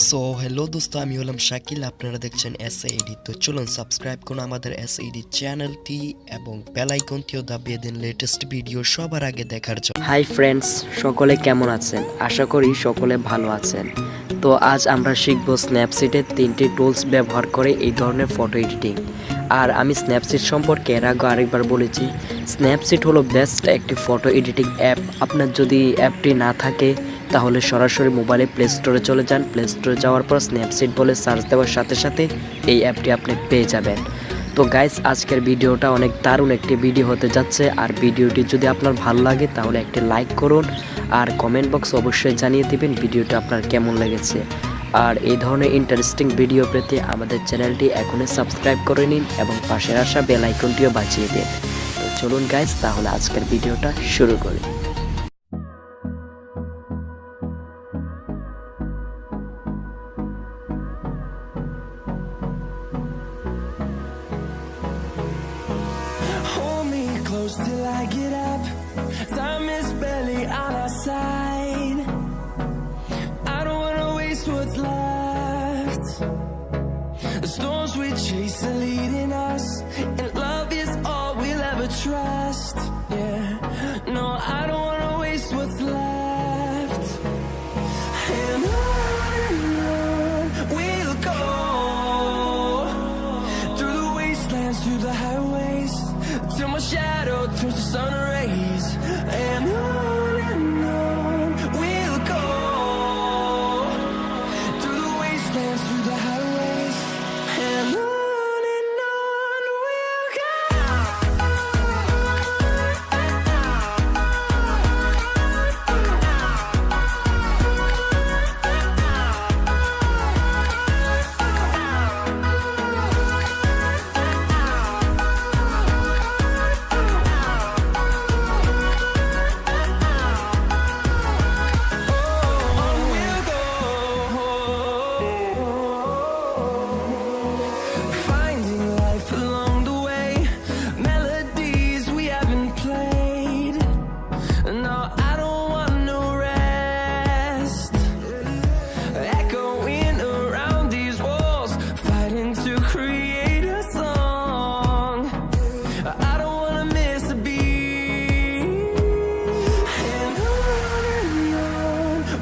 So hello দোস্ত, আমি হলাম শাকিল, আপনারা দেখছেন এসএডি। তো চলুন সাবস্ক্রাইব করুন আমাদের এসএডি চ্যানেলটি এবং বেল আইকনটিও দাবিয়ে দিন লেটেস্ট ভিডিও সবার আগে দেখার জন্য। হাই ফ্রেন্ডস, সকলে কেমন আছেন? আশা করি সকলে ভালো আছেন। তো আজ আমরা শিখব স্ন্যাপসিডের 3টি টুলস ব্যবহার করে এই ধরনের ফটো এডিটিং। আর আমি স্ন্যাপসিড সম্পর্কে এর আগে আরেকবার বলেছি, স্ন্যাপসিড হলো বেস্ট একটি ফটো এডিটিং অ্যাপ। আপনার যদি অ্যাপটি না থাকে তাহলে সরাসরি মোবাইলে প্লে স্টোরে চলে যান। প্লে স্টোরে যাওয়ার পর স্ন্যাপসিড বলে সার্চ দেওয়ার সাথে সাথে এই অ্যাপটি আপনি পেয়ে যাবেন। তো গাইস, আজকের ভিডিওটা অনেক দারুণ একটি ভিডিও হতে যাচ্ছে। আর ভিডিওটি যদি আপনার ভালো লাগে তাহলে একটি লাইক করুন আর কমেন্ট বক্স অবশ্যই জানিয়ে দেবেন ভিডিওটা আপনার কেমন লেগেছে। আর এই ধরনের ইন্টারেস্টিং ভিডিও পেতে আমাদের চ্যানেলটি এখনই সাবস্ক্রাইব করে নিন এবং পাশের আসা বেল আইকনটিও বাজিয়ে দিন। তো চলুন গাইস, তাহলে আজকের ভিডিওটা শুরু করি। Till I get up, time is barely on our side. I don't wanna waste what's left. The storms we chase are leading us, and love is all we'll ever trust. Yeah, no, I don't wanna waste what's left. And on we'll go, through the wastelands, through the highways, till my shadow turns to sun rays. And on we'll go, through the wastelands, through the highways. And on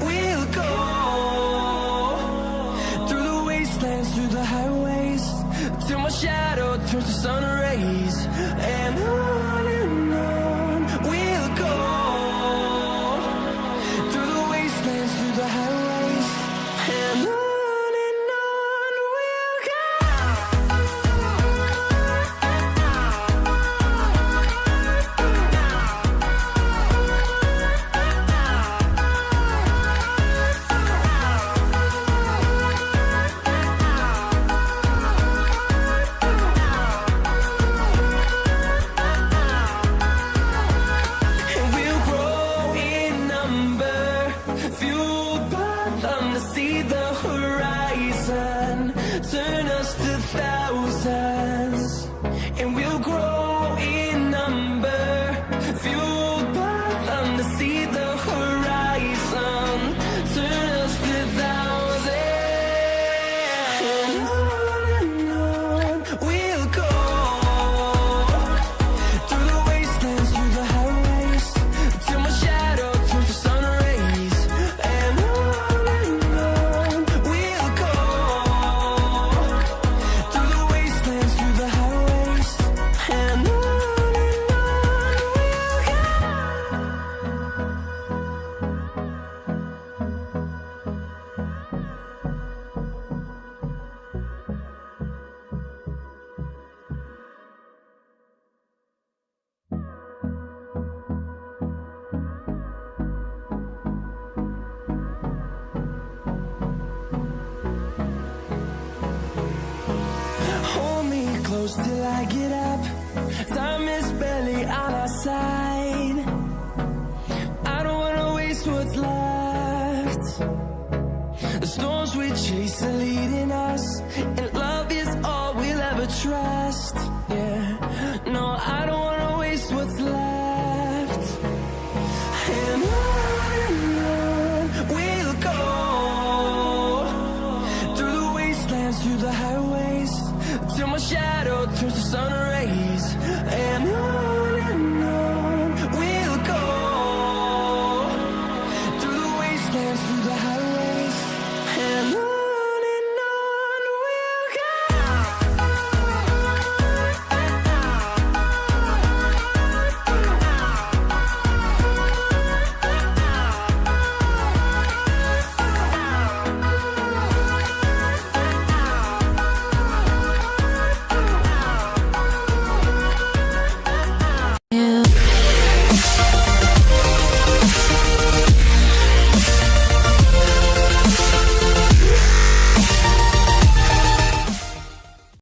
we'll go. Through the highways, till my shadow turns to sun rays. And on we'll go, through the wastelands, through the highways. And on we'll go. Turn us to thousands, and we'll grow in number, fueled by them to see the horizon. Turn us to thousands, and on we'll go, through the wastelands, through the highways, till my shadow turns to sun rays. And on we'll go, through the wastelands, through the highways. And on we'll go. Hold me close till I get up, time is barely on our side. I don't wanna waste what's left. The storms we chase are leading us, and love is all we'll ever trust. Yeah, no, I don't wanna waste what's left. And on we'll go, turns to sun